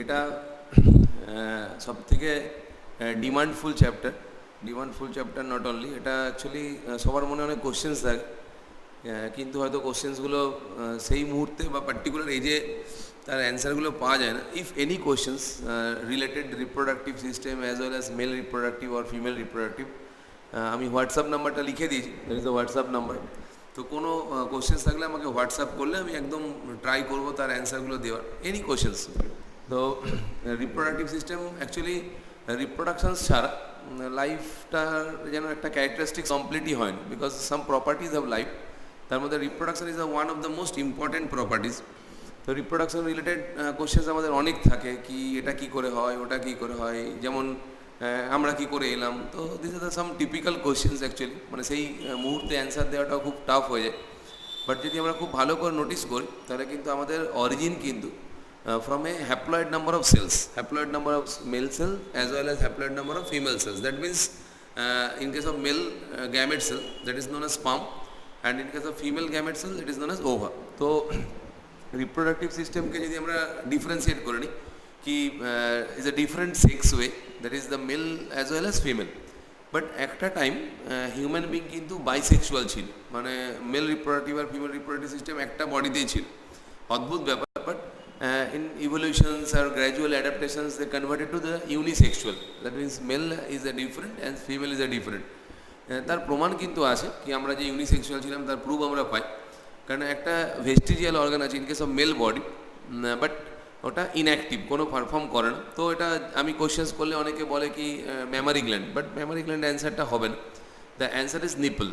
এটা সবথেকে demandful chapter not only, এটা অ্যাকচুয়ালি সবার মনে অনেক কোশ্চেন্স থাকে, কিন্তু হয়তো কোশ্চেন্সগুলো সেই মুহূর্তে বা পার্টিকুলার এজে তার অ্যান্সারগুলো পাওয়া যায় না। If any questions related reproductive system as well as mail reproductive or female reproductive, আমি হোয়াটসঅ্যাপ নাম্বারটা লিখে দিয়েছি, that is the WhatsApp number. তো কোনো কোশ্চেন্স থাকলে আমাকে হোয়াটসঅ্যাপ করলে আমি একদম ট্রাই করবো তার অ্যান্সারগুলো দেওয়ার, এনি কোশ্চেন্স। তো রিপ্রোডাক্টিভ সিস্টেম অ্যাকচুয়ালি রিপ্রোডাকশানস ছাড়া লাইফটার যেন একটা ক্যারেক্টারিস্টিক কমপ্লিটই হয় না, because some properties of life, তার মধ্যে reproduction is one of the most important properties. তো রিপ্রোডাকশন রিলেটেড কোশ্চেন্স আমাদের অনেক থাকে, কি এটা কি করে হয়, ওটা কি করে হয়, যেমন আমরা কি করে এলাম। তো this are the some typical questions actually, মানে সেই মুহূর্তে অ্যান্সার দেওয়াটাও খুব টাফ হয়ে যায়। বাট যদি আমরা খুব ভালো করে নোটিস করি তাহলে কিন্তু আমাদের অরিজিন কিন্তু from a haploid number of cells, haploid number of male cell as well as haploid number of female cells. That means in case of male gamete cell, that is known as sperm, and in case of female gamete cell, that is known as ova. So reproductive system ke jodi amra differentiate kore ni ki is a different sex way, that is the male as well as female. But একটা time human being কিন্তু bisexual ছিল, মানে mail reproductive আর female reproductive system একটা বডিতেই ছিল, অদ্ভুত ব্যাপার। But in evolutions or gradual adaptations they converted to the unisexual, that means male is a different and female is a different. তার প্রমাণ কিন্তু আছে কি আমরা যে ইউনিসেক্সুয়াল ছিলাম তার প্রুফ আমরা পাই, কারণ একটা ভেস্টিজিয়াল অর্গান আছে in case of male body, but ওটা ইনঅ্যাক্টিভ, কোনো পারফর্ম করে না। তো এটা আমি কোশ্চেন্স করলে অনেকে বলে কি mammary gland, but mammary gland অ্যান্সারটা হবে না, the answer is nipple,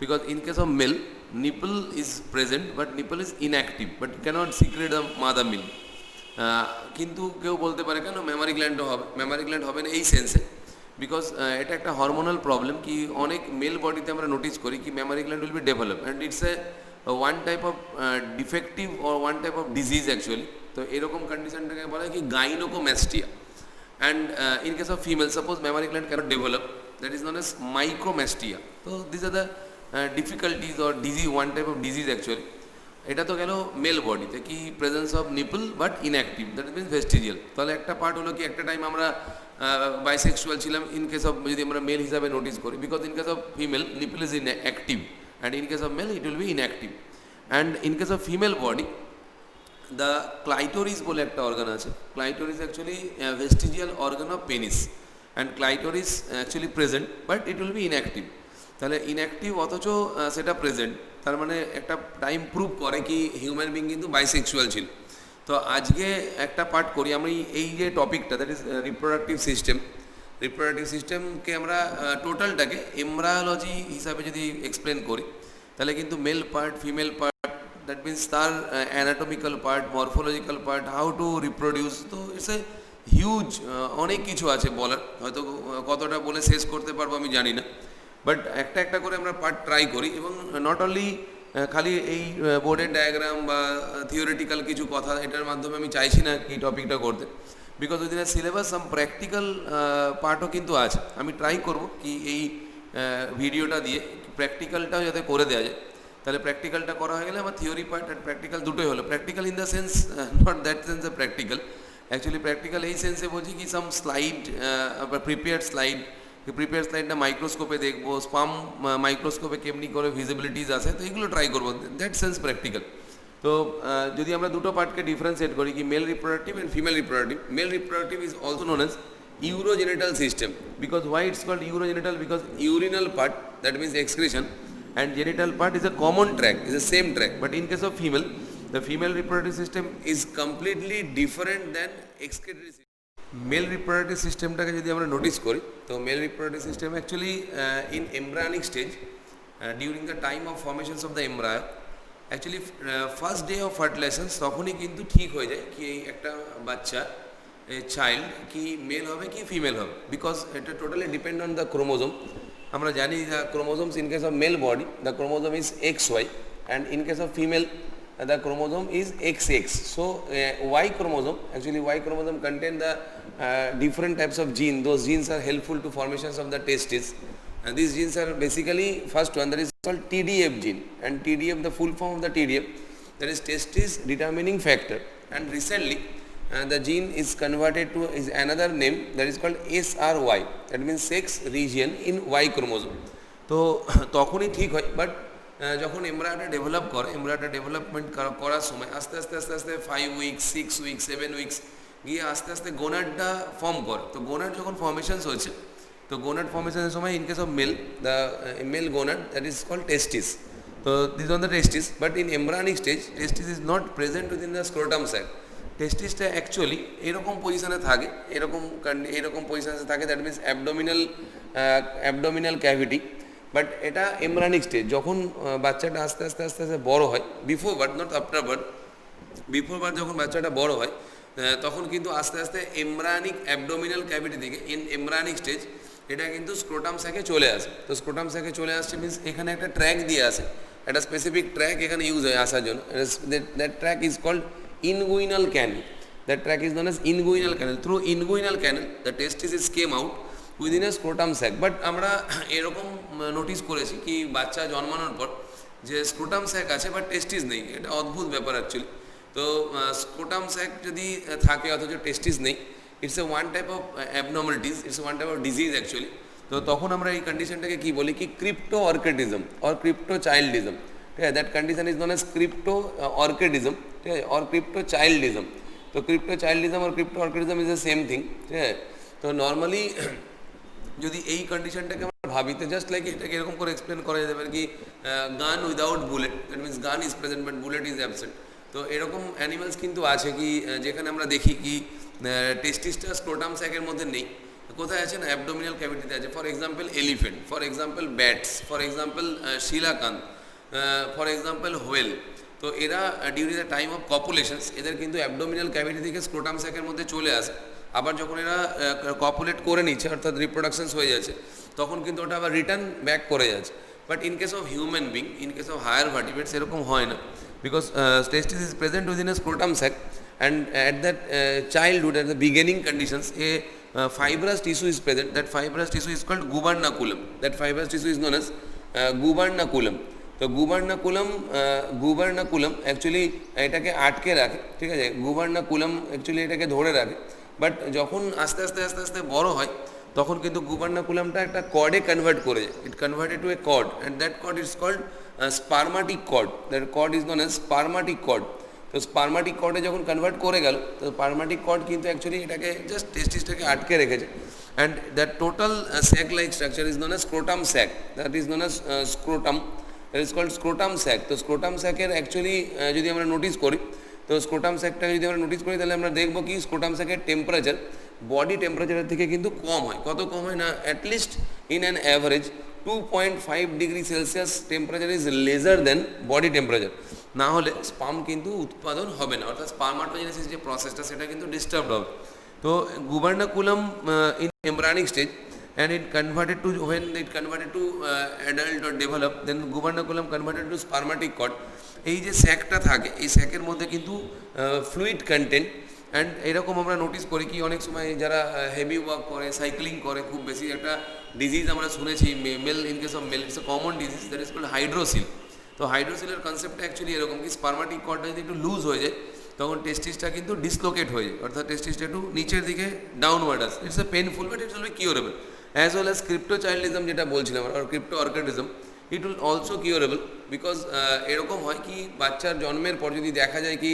because in case of male nipple is present but nipple is inactive but cannot secrete the mother milk. কিন্তু কেউ বলতে পারে কেন মেমারি গ্ল্যান্ডও হবে, মেমারি গ্ল্যান্ড হবে না এই সেন্সে, বিকজ এটা একটা হরমোনাল প্রবলেম, কি অনেক মেল বডিতে আমরা নোটিস করি কি mammary gland will be develop and it's a one type of defective or one type of disease actually. তো এরকম কন্ডিশনটাকে বলা হয় কি gynaecomastia. And in case of female suppose mammary gland cannot develop, that is known as micromastia. তো this are the difficulties or disease, one type of disease actually. এটা তো গেল মেল বডিতে কি presence of nipple but inactive, that means vestigial. তাহলে একটা part হলো কি একটা টাইম আমরা বাইসেক্সুয়াল ছিলাম ইন কেস অফ, যদি আমরা মেল হিসাবে নোটিস করি, because in case of female nipple is in active and in case of male it will be inactive. And in case of female body the clitoris বলে একটা organ আছে, clitoris actually vestigial organ of penis, and clitoris actually present but it will be inactive. তাহলে inactive অথচ সেটা present, তার মানে একটা time prove করে কি হিউম্যান বিং কিন্তু বাইসেক্সুয়াল ছিল। তো আজকে একটা পার্ট করি আমি এই যে টপিকটা, দ্যাট ইজ রিপ্রোডাক্টিভ সিস্টেমকে আমরা টোটালটাকে এমব্রায়োলজি হিসাবে যদি এক্সপ্লেন করি তাহলে কিন্তু male part, female part, that means তার anatomical part, morphological part, how to reproduce. তো ইটস এ হিউজ, অনেক কিছু আছে বলার, হয়তো কতটা বলে শেষ করতে পারবো আমি জানি না, বাট একটা একটা করে আমরা পার্ট ট্রাই করি। এবং নট অনলি খালি এই বোর্ডের ডায়াগ্রাম বা থিওরিটিক্যাল কিছু কথা, এটার মাধ্যমে আমি চাইছি না এই টপিকটা করতে, বিকজ ওই দিনের সিলেবাস সাম প্র্যাকটিক্যাল পার্টও কিন্তু আছে। আমি ট্রাই করব কি এই ভিডিওটা দিয়ে প্র্যাকটিক্যালটাও যাতে করে দেওয়া যায়, তাহলে প্র্যাকটিক্যালটা করা হয়ে গেলে আমার থিওরি পার্ট অ্যান্ড প্র্যাকটিক্যাল দুটোই হলো। Practical in the sense, not that sense a practical, actually practical এই সেন্সে বলছি কি সাম স্লাইড, প্রিপেয়ার্ড স্লাইডটা মাইক্রোস্কোপে দেখবো, স্পাম মাইক্রোস্কোপে কেমনি করে ভিজিবিলিটিস আছে, তো এগুলো ট্রাই করবো, দ্যাট সেন্স প্র্যাকটিক্যাল। তো যদি আমরা দুটো পার্টকে ডিফারেন্সিয়েট করি কি mail reproductive and female reproductive, mail reproductive is also known as urogenital system, because why it's called urogenital, because urinal part, that means excretion, and genital part is a common tract, is the same tract. But in case of female, the female reproductive system is completely different than excretory system. Male reproductive সিস্টেমটাকে যদি আমরা notice করি, তো male reproductive system actually in embryonic stage, during the time of formations of the embryo, actually first day of fertilization তখনই কিন্তু ঠিক হয়ে যায় কি একটা বাচ্চা, চাইল্ড কি মেল হবে কি ফিমেল হবে, বিকজ এটা totally depend on the chromosome. আমরা জানি the chromosomes in case of male body the chromosome is XY, and in case of female the chromosome is XX. So Y chromosome, actually Y chromosome contain the different types of gene. Those genes are helpful to formations of the testes, and these genes are basically first one that is called TDF gene, and TDF, the full form of the TDF, that is testis determining factor. And recently the gene is converted to is another name that is called SRY, that means sex region in Y chromosome. তো তখনই ঠিক হয়, but যখন এমব্রায়োটা develop করে, এমব্রায়োটা development করার সময় আস্তে আস্তে আস্তে আস্তে 5 উইকস, 6 উইকস, 7 উইকস গিয়ে আস্তে আস্তে গোনাডটা ফর্ম করে। তো গোনাড যখন ফর্মেশনস হচ্ছে, তো গোনাড ফর্মেশনের সময় in case of male, the male gonad that is called testis. তো this on the testis, but in embryonic stage testis is not present within the scrotum sac. টেস্টিসটা actually এরকম পজিশনে থাকে, এরকম পজিশনে থাকে, that means abdominal cavity. But এটা embryonic stage, যখন বাচ্চাটা আস্তে আস্তে আস্তে আস্তে বড় হয়, before birth not after birth, before birth যখন বাচ্চাটা বড় হয় তখন কিন্তু আস্তে আস্তে এমব্রায়োনিক অ্যাবডোমিনাল ক্যাভিটি থেকে ইন এমব্রায়োনিক স্টেজ এটা কিন্তু স্ক্রোটাম স্যাকে চলে আসে। তো স্ক্রোটাম স্যাকে চলে আসছে মিনস এখানে একটা ট্র্যাক দিয়ে আসে, একটা স্পেসিফিক ট্র্যাক এখানে ইউজ হয় আসার জন্য। That track is called inguinal canal. That track is known as inguinal canal. Through inguinal canal the testis came out within a scrotum sac. But আমরা এরকম নোটিস করেছি কি বাচ্চা জন্মানোর পর যে স্ক্রোটাম স্যাক আছে বাট টেস্টিস নেই, এটা অদ্ভুত ব্যাপার অ্যাকচুয়ালি। তো স্ক্রোটাম স্যাক যদি থাকে অথচ টেস্টিস নেই, it's a one type of abnormalities, it's one type of disease actually. তো তখন আমরা এই কন্ডিশনটাকে কি বলি কি cryptorchidism or crypto childism. ঠিক আছে, that condition is known as cryptorchidism, ঠিক আছে, অর ক্রিপ্টো চাইল্ডিজম। তো ক্রিপ্টো চাইল্ডিজম আর cryptorchidism is the same thing. ঠিক আছে, তো নর্মালি যদি এই কন্ডিশনটাকে আমরা ভাবি তো জাস্ট লাইক এটাকে এরকম করে এক্সপ্লেন করা যেতে পারে কি গান উইদাউট বুলেট, দ্যাট মিনস গান is present but bullet is absent. তো এরকম অ্যানিমালস কিন্তু আছে কি যেখানে আমরা দেখি কি টেস্টিসটা স্ক্রোটাম স্যাকের মধ্যে নেই, কোথায় আছে না অ্যাবডোমিনাল ক্যাভিটিতে আছে। For example elephant, for example bats, for example coelacanth, for example whale. তো এরা during the time of copulations এদের কিন্তু অ্যাবডোমিনাল ক্যাভিটি থেকে স্ক্রোটাম স্যাকের মধ্যে চলে আসে। আবার যখন এরা কপুলেট করে নিচ্ছে অর্থাৎ রিপ্রোডাকশনস হয়ে যাচ্ছে তখন কিন্তু ওটা আবার রিটার্ন ব্যাক করে যাচ্ছে। But in case of human being, in case of higher vertebrates এরকম হয় না, because testis is present within a scrotum sac and at that childhood, at the beginning conditions, a fibrous tissue is present. That fibrous tissue is called gubernaculum. That fibrous tissue is known as gubernaculum. তো গুবার্নাকুলাম actually এটাকে আটকে রাখে, ঠিক আছে, গুবার্নাকুলাম actually এটাকে ধরে রাখে। But যখন আস্তে আস্তে আস্তে আস্তে বড় হয় তখন কিন্তু গুবার্নাকুলামটা একটা কর্ডে কনভার্ট করে যায়। It converted to a cord and that cord is called spermatic cord. That cord is known as spermatic cord. তো স্পার্মাটিক কর্ডে যখন কনভার্ট করে গেল তো স্পার্মাটিক কর্ড কিন্তু অ্যাকচুয়ালি এটাকে জাস্ট টেস্টিসটাকে আটকে রেখেছে। And that total sac like structure is known as scrotum sac, that is known as scrotum, that is called scrotum sac. তো স্ক্রোটাম স্যাকের অ্যাকচুয়ালি যদি আমরা নোটিস করি তো স্ক্রোটাম স্যাকটাকে যদি আমরা নোটিস করি তাহলে আমরা দেখবো কি স্ক্রোটাম স্যাকের টেম্পারেচার বডি টেম্পারেচারের থেকে কিন্তু কম হয়। কত কম হয় না, at least in an average 2.5 degree Celsius temperature is lesser than body temperature. না হলে স্পাম কিন্তু উৎপাদন হবে না, অর্থাৎ স্পার্মাটোজেনেসিস যে প্রসেসটা সেটা কিন্তু ডিস্টার্ব হবে। তো gubernaculum in embryonic stage and it converted to when it converted to adult or develop, then gubernaculum converted to spermatic cord. এই যে স্যাকটা থাকে এই স্যাকের মধ্যে কিন্তু ফ্লুইড কন্টেন্ট। অ্যান্ড এরকম আমরা নোটিস করি কি অনেক সময় যারা হেভি ওয়ার্ক করে, সাইক্লিং করে, খুব বেশি একটা ডিজিজ আমরা শুনেছি male, in case of male it's a common disease that is called hydrocele. তো হাইড্রোসিলের কনসেপ্টটা অ্যাকচুয়ালি এরকম কি স্পার্মাটিক কর্ডটা যদি একটু লুজ হয়ে যায় তখন টেস্টিসটা কিন্তু ডিসলোকেট হয়ে যায়, অর্থাৎ টেস্টিসটা একটু নিচের দিকে ডাউনওয়ার্ড আসে। It's a painful but it's will be curable. As well as crypto childism যেটা বলছিলাম আর cryptorchidism, it will also curable. Because এরকম হয় কি বাচ্চার জন্মের পর যদি দেখা যায় কি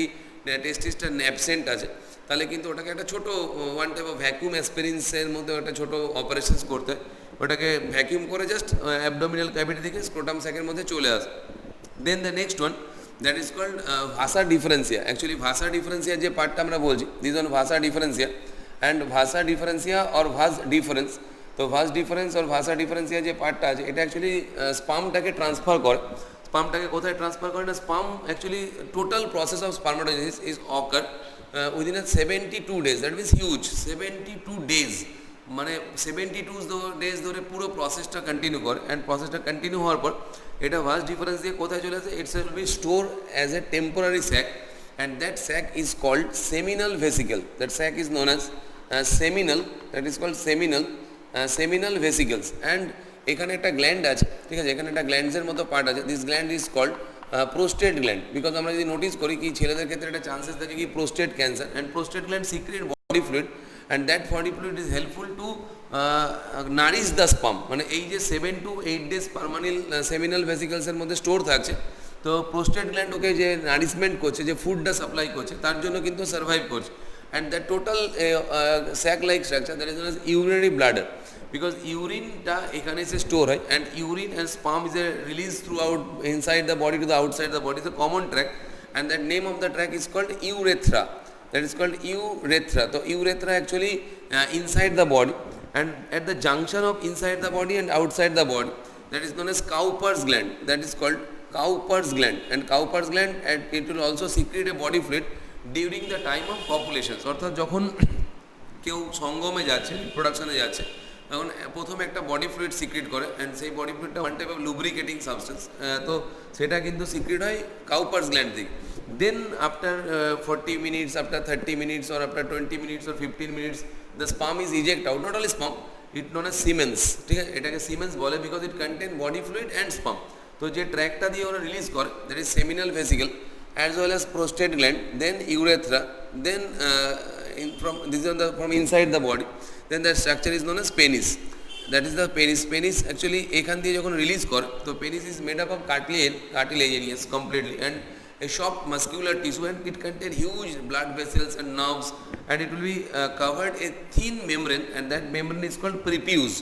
টেস্টিসটা অ্যাবসেন্ট আছে তাহলে কিন্তু ওটাকে একটা ছোটো ওয়ান টাইপ অফ ভ্যাকুম এক্সপিরিয়েন্সের মধ্যে একটা ছোটো অপারেশনস করতে হয়, ওটাকে ভ্যাকিউম করে জাস্ট অ্যাবডোমিনাল ক্যাভিটি থেকে স্ক্রোটাম স্যাকের মধ্যে চলে আসে। Then the next one that is called vasa deferentia. Actually ভাসা ডিফারেন্সিয়া যে পার্টটা আমরা বলছি দিস অন ভাসা ডিফারেন্সিয়া অ্যান্ড ভাসা ডিফারেন্সিয়া অর ভাস ডিফারেন্স। তো ভাস ডিফারেন্স আর ভাসা ডিফারেন্সিয়া যে পার্টটা আছে এটা অ্যাকচুয়ালি স্পামটাকে ট্রান্সফার করে। স্পামটাকে কোথায় ট্রান্সফার করে না, sperm actually total process of spermatogenesis is occur within 72 days, that means huge 72 days, মানে 72 ডেজ ধরে পুরো প্রসেসটা কন্টিনিউ করে। অ্যান্ড প্রসেসটা কন্টিনিউ হওয়ার পর এটা ভাস ডিফারেন্স দিয়ে কোথায় চলে আসে, it's will be store as a temporary sac and that sac is called seminal vesicle. That sac is known as seminal, that is called seminal vesicles. And এখানে একটা গ্ল্যান্ড আছে, ঠিক আছে, এখানে একটা গ্ল্যান্ডসের মতো পার্ট আছে, this gland is called prostate gland, because আমরা যদি নোটিস করি কি ছেলেদের ক্ষেত্রে একটা চান্সেস থাকে কি prostate cancer, and prostate gland secret body fluid, and that body fluid is helpful to nourish the sperm, মানে এই যে 7 to 8 days পারমানেন্ট সেমিনাল ভেসিকলসের মধ্যে স্টোর থাকছে, তো প্রোস্টেট গ্ল্যান্ড ওকে যে নারিশমেন্ট করছে, যে ফুডটা সাপ্লাই করছে, তার জন্য কিন্তু সার্ভাইভ করছে। And the total sac like structure that is known as urinary bladder, because ইউরিনটা এখানে এসে স্টোর হয়, and urine and sperm is a release through out inside the body to the outside the body, the common track, and that name of the track is called urethra, that is called urethra. So urethra actually inside the body, and at the junction of inside the body and outside the body, that is known as Cowper's gland, that is called Cowper's gland, and Cowper's gland, and it will also secrete a body fluid during the time of copulation. অর্থাৎ যখন কেউ সঙ্গমে যাচ্ছে, প্রোডাকশনে যাচ্ছে, তখন প্রথমে একটা body fluid secret করে, অ্যান্ড সেই বডি ফ্লুইডটা one type of lubricating substance, তো সেটা কিন্তু সিক্রেট হয় কাউপার্স গ্ল্যান্ড থেকে। Then after 40 minutes, after 30 minutes, or after 20 minutes or 15 minutes, the sperm is eject out, not only sperm, it known as Siemens, ঠিক আছে, এটাকে siemens বলে, because it contain body fluid and sperm. তো যে ট্র্যাকটা দিয়ে ওরা release করে, that is seminal vesicle as well as prostate gland, then urethra, then this is from inside the body, then the structure is known as penis, that is the penis. Penis actually এখান দিয়ে যখন release করে, তো penis is made up of cartilaginous completely, and a soft muscular tissue, and it contains huge blood vessels and nerves, and it will be covered a thin membrane, and that membrane is called prepuce,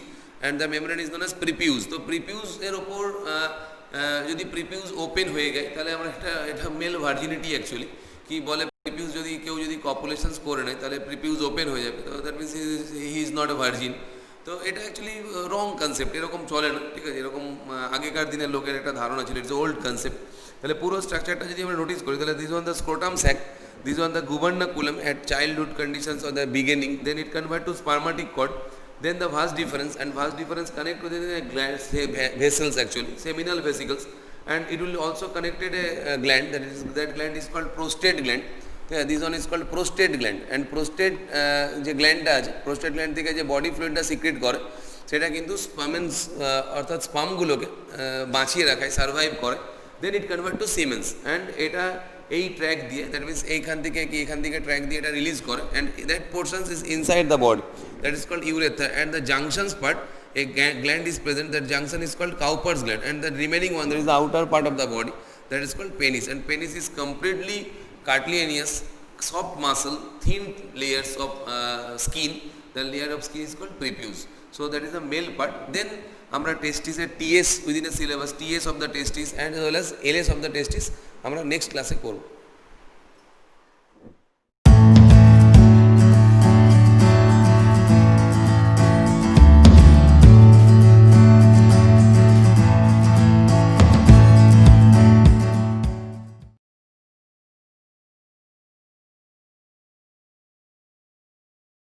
and the membrane is known as prepuce. তো prepuce এর ওপর যদি প্রিপিউজ open হয়ে যায়, তাহলে আমরা এটা mail virginity actually কি বলে, প্রিপিউজ যদি কেউ যদি কপুলেশনস করে নেয়, তাহলে প্রিপিউজ ওপেন হয়ে যাবে, তো that means he is not a virgin. তো এটা অ্যাকচুয়ালি রং কনসেপ্ট, এরকম চলে না, ঠিক আছে, এরকম আগেকার দিনের লোকের একটা ধারণা ছিল, ইটস ওল্ড কনসেপ্ট। তাহলে পুরো স্ট্রাকচারটা যদি আমরা নোটিস করি, তাহলে this one the scrotum sac, this one the gubernaculum at childhood conditions or the beginning, then it convert to spermatic cord, then the vas deferens, and vas deferens connect to the glands, vessels actually, seminal vesicles, and it will also connected a gland, that gland is called prostate gland. Yeah, this one is called prostate gland, and prostate যে গ্ল্যান্ডটা আছে, prostate gland থেকে যে body ফ্লুইডটা secret করে, সেটা কিন্তু স্পামেন্স অর্থাৎ স্পামগুলোকে বাঁচিয়ে রাখায়, সার্ভাইভ করে, দেন it convert two siemens, and এটা এই ট্র্যাক দিয়ে, দ্যাট মিনস এইখান থেকে কি এখান থেকে ট্র্যাক দিয়ে এটা রিলিজ করে, and that portions is inside the body, that is called urethra, and the junctions part, a gland is present, that junction is called Cowper's gland, and the remaining one, that is the outer part of the body, that is called penis, and penis is completely cartilaginous, soft muscle, thin layers of skin, the layer of skin is called prepuce. So that is the male part. Then আমরা টেস্টিসের TS within a syllabus, TS of the testis and as well as LS of the testis আমরা next ক্লাসে করব।